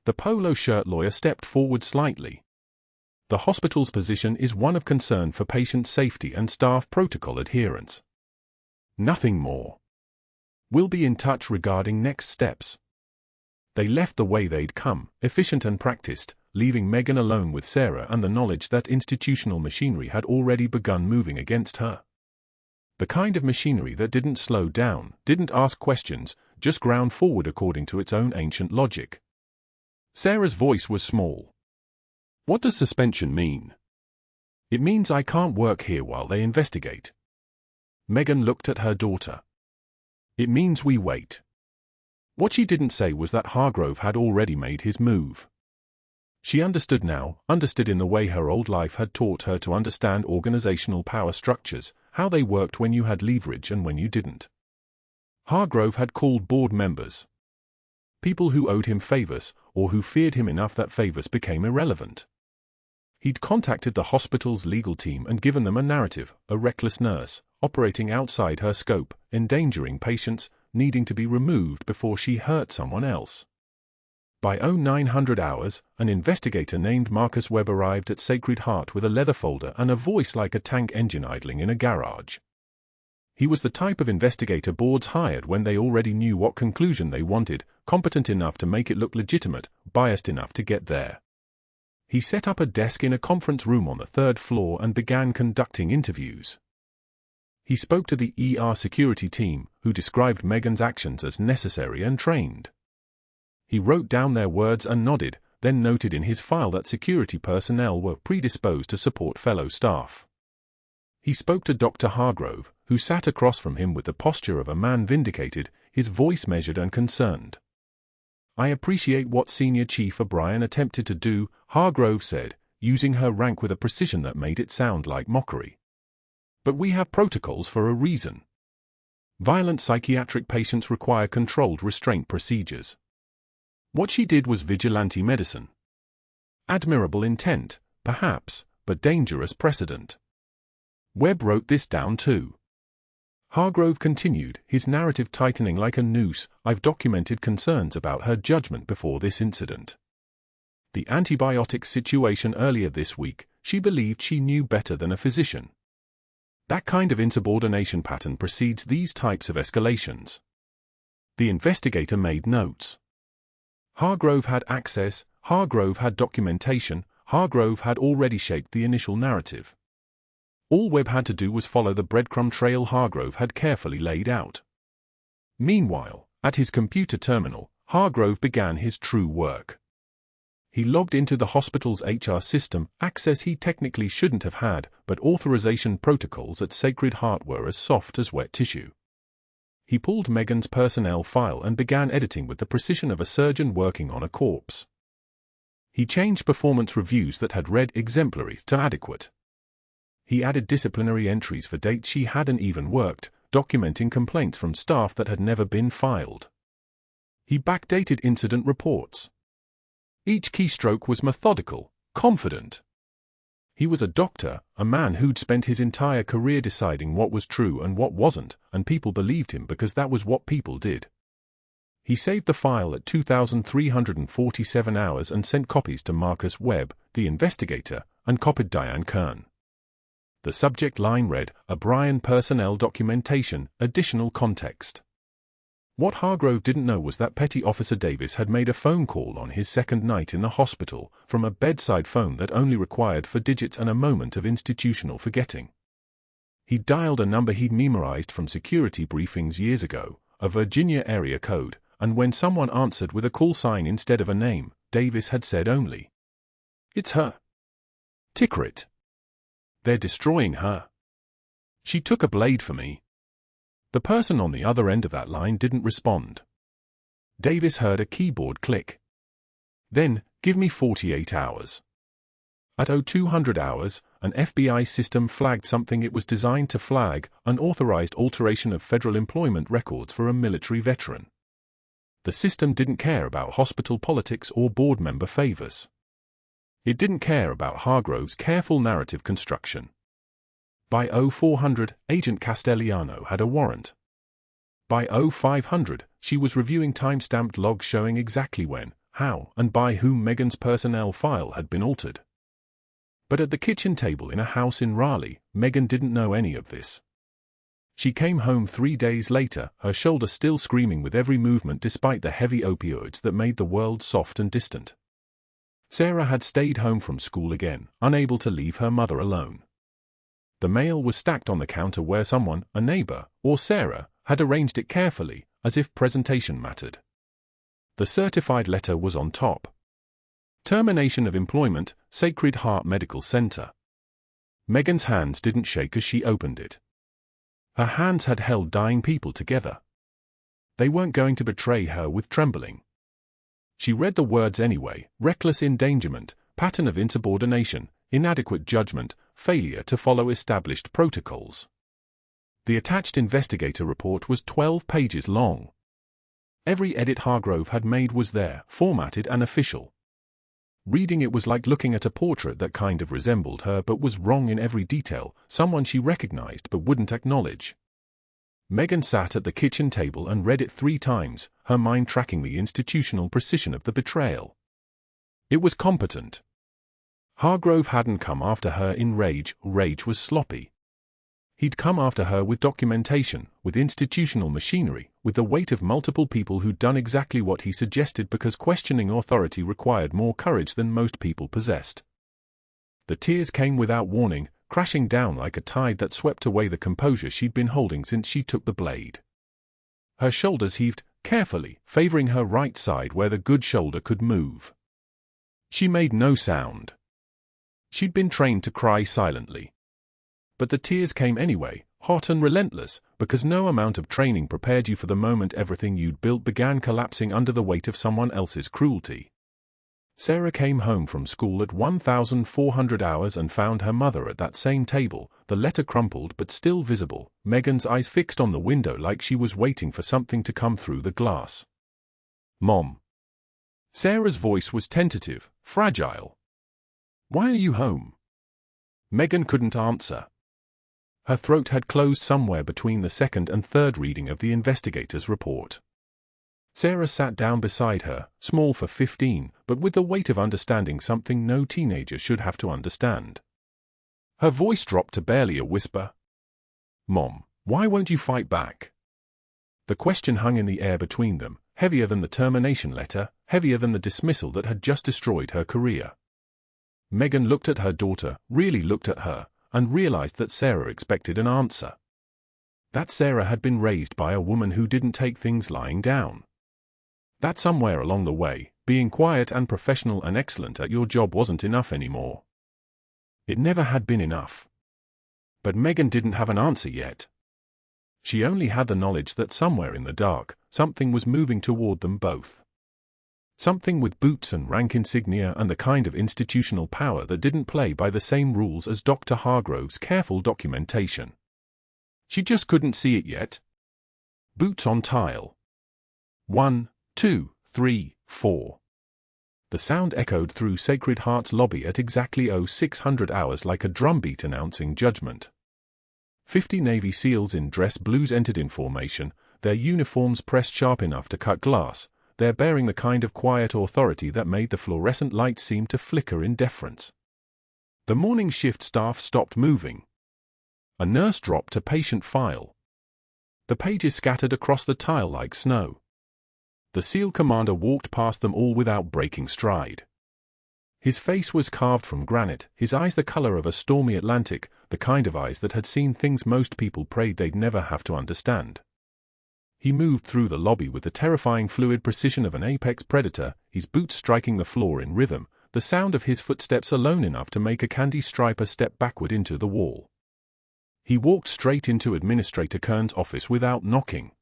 The polo shirt lawyer stepped forward slightly. "The hospital's position is one of concern for patient safety and staff protocol adherence. Nothing more. We'll be in touch regarding next steps." They left the way they'd come, efficient and practiced, leaving Megan alone with Sarah and the knowledge that institutional machinery had already begun moving against her. The kind of machinery that didn't slow down, didn't ask questions, just ground forward according to its own ancient logic. Sarah's voice was small. "What does suspension mean?" "It means I can't work here while they investigate." Megan looked at her daughter. It means we wait. What she didn't say was that Hargrove had already made his move. She understood now, understood in the way her old life had taught her to understand organizational power structures, how they worked when you had leverage and when you didn't. Hargrove had called board members people who owed him favors, or who feared him enough that favors became irrelevant. He'd contacted the hospital's legal team and given them a narrative, a reckless nurse, operating outside her scope, endangering patients, needing to be removed before she hurt someone else. By 0900 hours, an investigator named Marcus Webb arrived at Sacred Heart with a leather folder and a voice like a tank engine idling in a garage. He was the type of investigator boards hired when they already knew what conclusion they wanted, competent enough to make it look legitimate, biased enough to get there. He set up a desk in a conference room on the 3rd floor and began conducting interviews. He spoke to the ER security team, who described Megan's actions as necessary and trained. He wrote down their words and nodded, then noted in his file that security personnel were predisposed to support fellow staff. He spoke to Dr. Hargrove, who sat across from him with the posture of a man vindicated, his voice measured and concerned. "I appreciate what Senior Chief O'Brien attempted to do," Hargrove said, using her rank with a precision that made it sound like mockery. "But we have protocols for a reason. Violent psychiatric patients require controlled restraint procedures. What she did was vigilante medicine. Admirable intent, perhaps, but dangerous precedent." Webb wrote this down too. Hargrove continued, his narrative tightening like a noose. "I've documented concerns about her judgment before this incident. The antibiotics situation earlier this week, she believed she knew better than a physician. That kind of insubordination pattern precedes these types of escalations." The investigator made notes. Hargrove had access, Hargrove had documentation, Hargrove had already shaped the initial narrative. All Webb had to do was follow the breadcrumb trail Hargrove had carefully laid out. Meanwhile, at his computer terminal, Hargrove began his true work. He logged into the hospital's HR system, access he technically shouldn't have had, but authorization protocols at Sacred Heart were as soft as wet tissue. He pulled Megan's personnel file and began editing with the precision of a surgeon working on a corpse. He changed performance reviews that had read exemplary to adequate. He added disciplinary entries for dates she hadn't even worked, documenting complaints from staff that had never been filed. He backdated incident reports. Each keystroke was methodical, confident. He was a doctor, a man who'd spent his entire career deciding what was true and what wasn't, and people believed him because that was what people did. He saved the file at 2,347 hours and sent copies to Marcus Webb, the investigator, and copied Diane Kern. The subject line read, "O'Brien Personnel Documentation, Additional Context." What Hargrove didn't know was that Petty Officer Davis had made a phone call on his second night in the hospital, from a bedside phone that only required 4 digits and a moment of institutional forgetting. He dialed a number he'd memorized from security briefings years ago, a Virginia area code, and when someone answered with a call sign instead of a name, Davis had said only, "It's her. Tickrit. They're destroying her. She took a blade for me." The person on the other end of that line didn't respond. Davis heard a keyboard click. Then, "Give me 48 hours. At 0200 hours, an FBI system flagged something it was designed to flag, unauthorized alteration of federal employment records for a military veteran. The system didn't care about hospital politics or board member favors. It didn't care about Hargrove's careful narrative construction. By 0400, Agent Castellano had a warrant. By 0500, she was reviewing time-stamped logs showing exactly when, how, and by whom Megan's personnel file had been altered. But at the kitchen table in a house in Raleigh, Megan didn't know any of this. She came home 3 days later, her shoulder still screaming with every movement despite the heavy opioids that made the world soft and distant. Sarah had stayed home from school again, unable to leave her mother alone. The mail was stacked on the counter where someone, a neighbor, or Sarah, had arranged it carefully, as if presentation mattered. The certified letter was on top. Termination of employment, Sacred Heart Medical Center. Megan's hands didn't shake as she opened it. Her hands had held dying people together. They weren't going to betray her with trembling. She read the words anyway: reckless endangerment, pattern of insubordination, inadequate judgment, failure to follow established protocols. The attached investigator report was 12 pages long. Every edit Hargrove had made was there, formatted and official. Reading it was like looking at a portrait that kind of resembled her but was wrong in every detail, someone she recognized but wouldn't acknowledge. Megan sat at the kitchen table and read it 3 times, her mind tracking the institutional precision of the betrayal. It was competent. Hargrove hadn't come after her in rage was sloppy. He'd come after her with documentation, with institutional machinery, with the weight of multiple people who'd done exactly what he suggested because questioning authority required more courage than most people possessed. The tears came without warning, crashing down like a tide that swept away the composure she'd been holding since she took the blade. Her shoulders heaved, carefully, favoring her right side where the good shoulder could move. She made no sound. She'd been trained to cry silently. But the tears came anyway, hot and relentless, because no amount of training prepared you for the moment everything you'd built began collapsing under the weight of someone else's cruelty. Sarah came home from school at 1,400 hours and found her mother at that same table, the letter crumpled but still visible, Megan's eyes fixed on the window like she was waiting for something to come through the glass. "Mom." Sarah's voice was tentative, fragile. "Why are you home?" Megan couldn't answer. Her throat had closed somewhere between the second and third reading of the investigator's report. Sarah sat down beside her, small for 15, but with the weight of understanding something no teenager should have to understand. Her voice dropped to barely a whisper. "Mom, why won't you fight back?" The question hung in the air between them, heavier than the termination letter, heavier than the dismissal that had just destroyed her career. Megan looked at her daughter, really looked at her, and realized that Sarah expected an answer. That Sarah had been raised by a woman who didn't take things lying down. That somewhere along the way, being quiet and professional and excellent at your job wasn't enough anymore. It never had been enough. But Megan didn't have an answer yet. She only had the knowledge that somewhere in the dark, something was moving toward them both. Something with boots and rank insignia and the kind of institutional power that didn't play by the same rules as Dr. Hargrove's careful documentation. She just couldn't see it yet. Boots on tile. 1, 2, 3, 4. The sound echoed through Sacred Heart's lobby at exactly 0600 hours like a drumbeat announcing judgment. 50 Navy SEALs in dress blues entered in formation, their uniforms pressed sharp enough to cut glass. They're bearing the kind of quiet authority that made the fluorescent lights seem to flicker in deference. The morning shift staff stopped moving. A nurse dropped a patient file. The pages scattered across the tile like snow. The SEAL commander walked past them all without breaking stride. His face was carved from granite, his eyes the color of a stormy Atlantic, the kind of eyes that had seen things most people prayed they'd never have to understand. He moved through the lobby with the terrifying fluid precision of an apex predator, his boots striking the floor in rhythm, the sound of his footsteps alone enough to make a candy striper step backward into the wall. He walked straight into Administrator Kern's office without knocking.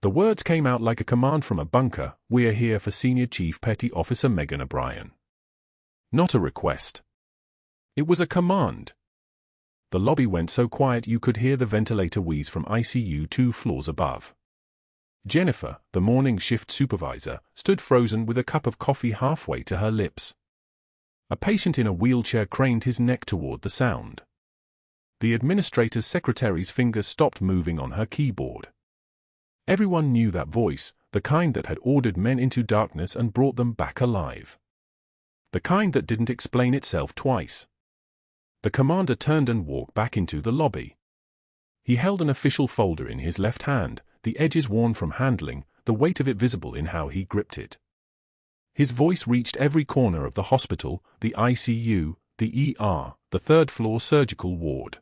The words came out like a command from a bunker: "We're here for Senior Chief Petty Officer Megan O'Brien." Not a request. It was a command. The lobby went so quiet you could hear the ventilator wheeze from ICU 2 floors above. Jennifer, the morning shift supervisor, stood frozen with a cup of coffee halfway to her lips. A patient in a wheelchair craned his neck toward the sound. The administrator's secretary's fingers stopped moving on her keyboard. Everyone knew that voice, the kind that had ordered men into darkness and brought them back alive. The kind that didn't explain itself twice. The commander turned and walked back into the lobby. He held an official folder in his left hand, the edges worn from handling, the weight of it visible in how he gripped it. His voice reached every corner of the hospital, the ICU, the ER, the third-floor surgical ward.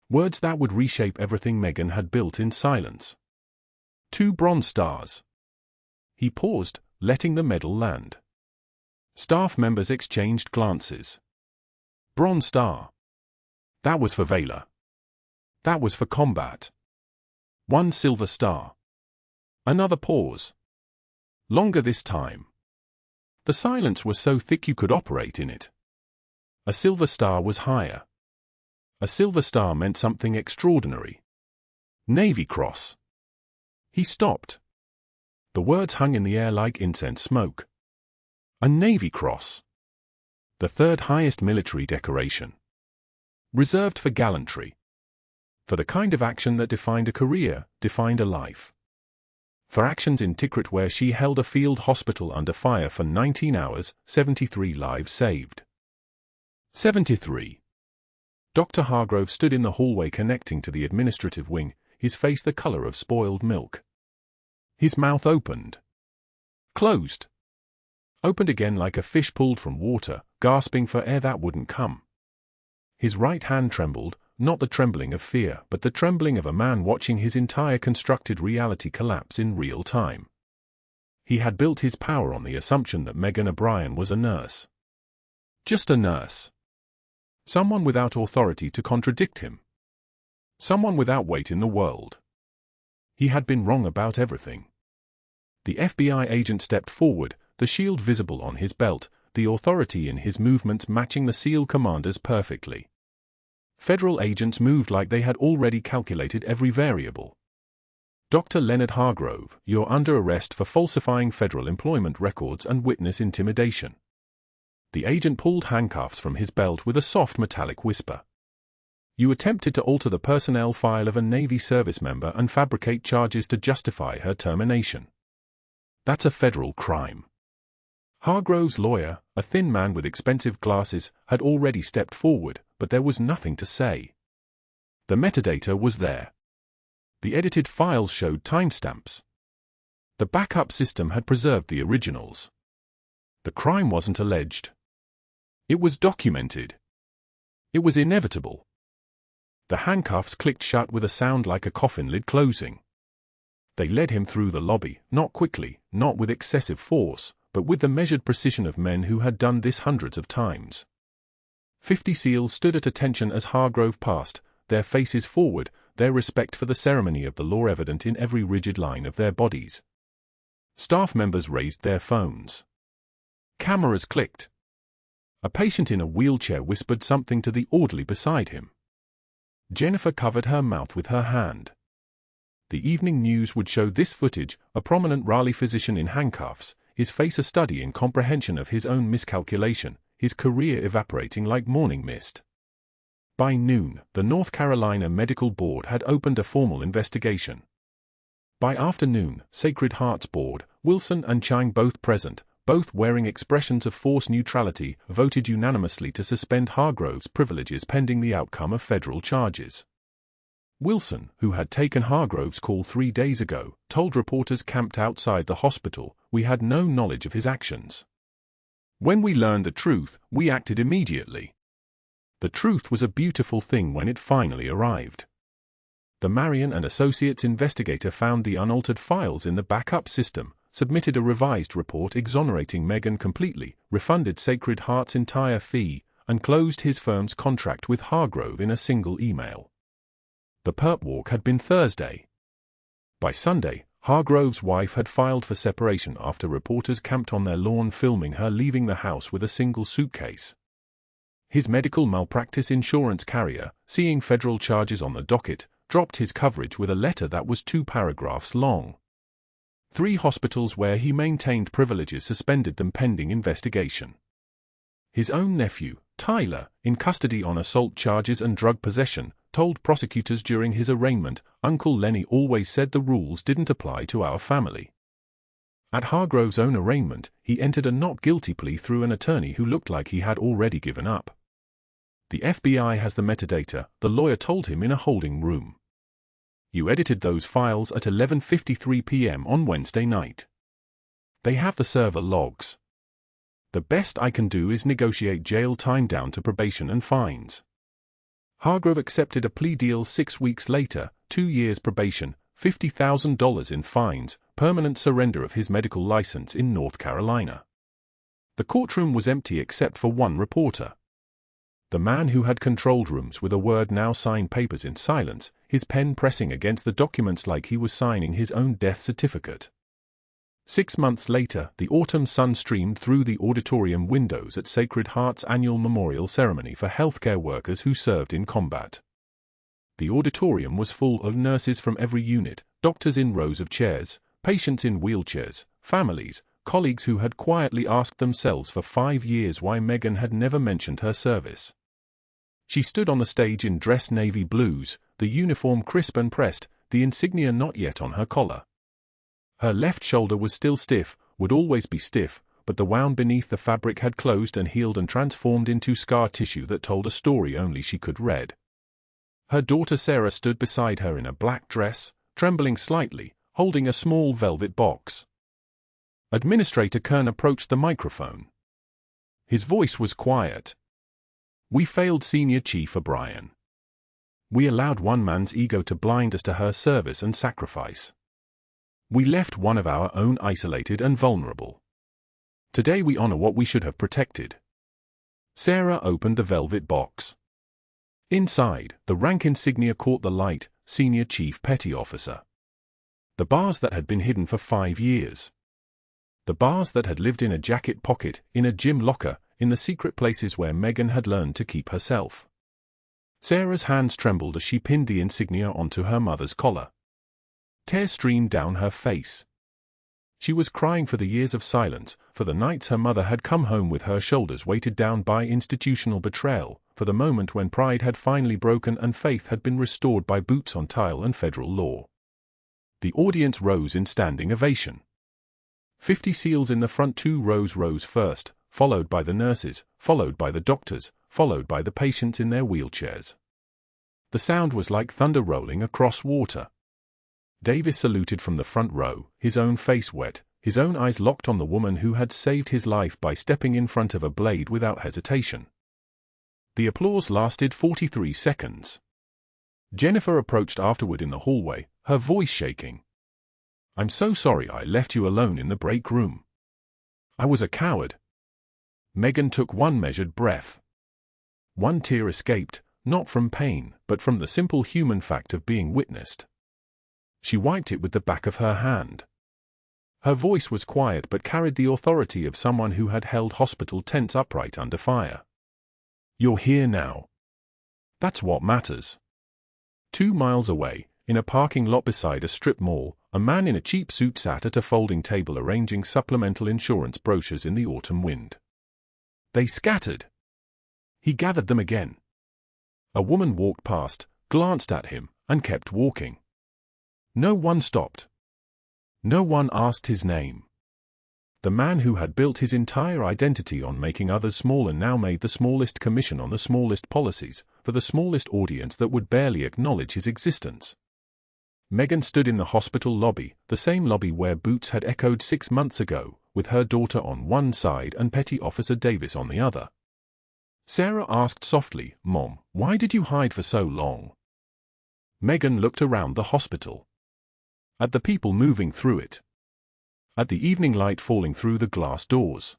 Words that would reshape everything Megan had built in silence. 2 bronze stars. He paused, letting the medal land. Staff members exchanged glances. Bronze star. That was for Vela. That was for combat. 1 silver star. Another pause. Longer this time. The silence was so thick you could operate in it. A silver star was higher. A silver star meant something extraordinary. Navy Cross. He stopped. The words hung in the air like incense smoke. A Navy Cross. The third highest military decoration. Reserved for gallantry. For the kind of action that defined a career, defined a life. For actions in Tikrit where she held a field hospital under fire for 19 hours, 73 lives saved. 73. Dr. Hargrove stood in the hallway connecting to the administrative wing, his face the color of spoiled milk. His mouth opened. Closed. Opened again like a fish pulled from water, gasping for air that wouldn't come. His right hand trembled, not the trembling of fear, but the trembling of a man watching his entire constructed reality collapse in real time. He had built his power on the assumption that Megan O'Brien was a nurse. Just a nurse. Someone without authority to contradict him. Someone without weight in the world. He had been wrong about everything. The FBI agent stepped forward, the shield visible on his belt, the authority in his movements matching the SEAL commanders perfectly. Federal agents moved like they had already calculated every variable. Dr. Leonard Hargrove, you're under arrest for falsifying federal employment records and witness intimidation. The agent pulled handcuffs from his belt with a soft metallic whisper. You attempted to alter the personnel file of a Navy service member and fabricate charges to justify her termination. That's a federal crime. Hargrove's lawyer, a thin man with expensive glasses, had already stepped forward, but there was nothing to say. The metadata was there. The edited files showed timestamps. The backup system had preserved the originals. The crime wasn't alleged. It was documented. It was inevitable. The handcuffs clicked shut with a sound like a coffin lid closing. They led him through the lobby, not quickly, not with excessive force, but with the measured precision of men who had done this hundreds of times. 50 SEALs stood at attention as Hargrove passed, their faces forward, their respect for the ceremony of the law evident in every rigid line of their bodies. Staff members raised their phones. Cameras clicked. A patient in a wheelchair whispered something to the orderly beside him. Jennifer covered her mouth with her hand. The evening news would show this footage, a prominent Raleigh physician in handcuffs, his face a study in comprehension of his own miscalculation, his career evaporating like morning mist. By noon, the North Carolina Medical Board had opened a formal investigation. By afternoon, Sacred Heart's board, Wilson and Chang both present, both wearing expressions of forced neutrality, voted unanimously to suspend Hargrove's privileges pending the outcome of federal charges. Wilson, who had taken Hargrove's call 3 days ago, told reporters camped outside the hospital, "We had no knowledge of his actions. When we learned the truth, we acted immediately." The truth was a beautiful thing when it finally arrived. The Marion and Associates investigator found the unaltered files in the backup system, submitted a revised report exonerating Megan completely, refunded Sacred Heart's entire fee, and closed his firm's contract with Hargrove in a single email. The perp walk had been Thursday. By Sunday, Hargrove's wife had filed for separation after reporters camped on their lawn filming her leaving the house with a single suitcase. His medical malpractice insurance carrier, seeing federal charges on the docket, dropped his coverage with a letter that was 2 paragraphs long. 3 hospitals where he maintained privileges suspended them pending investigation. His own nephew, Tyler, in custody on assault charges and drug possession, told prosecutors during his arraignment, "Uncle Lenny always said the rules didn't apply to our family." At Hargrove's own arraignment, he entered a not guilty plea through an attorney who looked like he had already given up. "The FBI has the metadata," the lawyer told him in a holding room. "You edited those files at 11:53 p.m. on Wednesday night. They have the server logs. The best I can do is negotiate jail time down to probation and fines." Hargrove accepted a plea deal 6 weeks later, 2 years probation, $50,000 in fines, permanent surrender of his medical license in North Carolina. The courtroom was empty except for one reporter. the man who had controlled rooms with a word now signed papers in silence, his pen pressing against the documents like he was signing his own death certificate. 6 months later, the autumn sun streamed through the auditorium windows at Sacred Heart's annual memorial ceremony for healthcare workers who served in combat. The auditorium was full of nurses from every unit, doctors in rows of chairs, patients in wheelchairs, families, colleagues who had quietly asked themselves for 5 years why Megan had never mentioned her service. She stood on the stage in dress navy blues, the uniform crisp and pressed, the insignia not yet on her collar. Her left shoulder was still stiff, would always be stiff, but the wound beneath the fabric had closed and healed and transformed into scar tissue that told a story only she could read. Her daughter Sarah stood beside her in a black dress, trembling slightly, holding a small velvet box. Administrator Kern approached the microphone. His voice was quiet. "We failed Senior Chief O'Brien. We allowed one man's ego to blind us to her service and sacrifice. We left one of our own isolated and vulnerable. Today we honor what we should have protected." Sarah opened the velvet box. Inside, the rank insignia caught the light, Senior Chief Petty Officer. The bars that had been hidden for 5 years. The bars that had lived in a jacket pocket, in a gym locker, in the secret places where Megan had learned to keep herself. Sarah's hands trembled as she pinned the insignia onto her mother's collar. Tears streamed down her face. She was crying for the years of silence, for the nights her mother had come home with her shoulders weighted down by institutional betrayal, for the moment when pride had finally broken and faith had been restored by boots on tile and federal law. The audience rose in standing ovation. 50 SEALs in the front 2 rows rose first, followed by the nurses, followed by the doctors, followed by the patients in their wheelchairs. The sound was like thunder rolling across water. Davis saluted from the front row, his own face wet, his own eyes locked on the woman who had saved his life by stepping in front of a blade without hesitation. The applause lasted 43 seconds. Jennifer approached afterward in the hallway, her voice shaking. "I'm so sorry I left you alone in the break room. I was a coward." Megan took one measured breath. One tear escaped, not from pain, but from the simple human fact of being witnessed. She wiped it with the back of her hand. Her voice was quiet but carried the authority of someone who had held hospital tents upright under fire. "You're here now. That's what matters." 2 miles away, in a parking lot beside a strip mall, a man in a cheap suit sat at a folding table arranging supplemental insurance brochures in the autumn wind. They scattered. He gathered them again. A woman walked past, glanced at him, and kept walking. No one stopped. No one asked his name. The man who had built his entire identity on making others smaller now made the smallest commission on the smallest policies, for the smallest audience that would barely acknowledge his existence. Megan stood in the hospital lobby, the same lobby where boots had echoed 6 months ago, with her daughter on one side and Petty Officer Davis on the other. Sarah asked softly, "Mom, why did you hide for so long?" Megan looked around the hospital. At the people moving through it. At the evening light falling through the glass doors.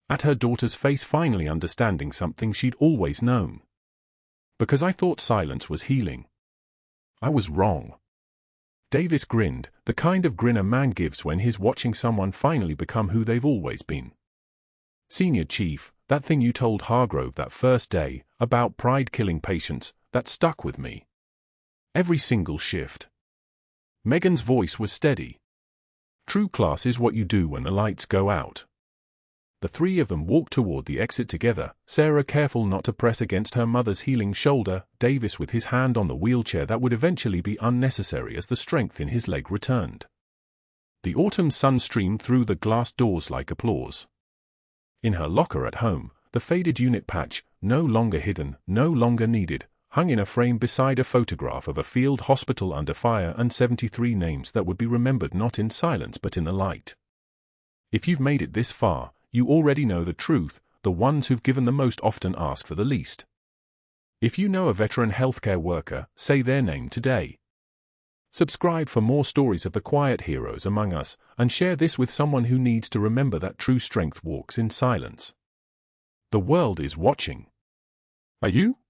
At her daughter's face finally understanding something she'd always known. "Because I thought silence was healing. I was wrong." Davis grinned, the kind of grin a man gives when he's watching someone finally become who they've always been. "Senior Chief, that thing you told Hargrove that first day, about pride killing patients, that stuck with me. Every single shift." Megan's voice was steady. "True class is what you do when the lights go out." The 3 of them walked toward the exit together, Sarah careful not to press against her mother's healing shoulder, Davis with his hand on the wheelchair that would eventually be unnecessary as the strength in his leg returned. The autumn sun streamed through the glass doors like applause. In her locker at home, the faded unit patch, no longer hidden, no longer needed, hung in a frame beside a photograph of a field hospital under fire and 73 names that would be remembered not in silence but in the light. If you've made it this far, you already know the truth, the ones who've given the most often ask for the least. If you know a veteran healthcare worker, say their name today. Subscribe for more stories of the quiet heroes among us, and share this with someone who needs to remember that true strength walks in silence. The world is watching. Are you?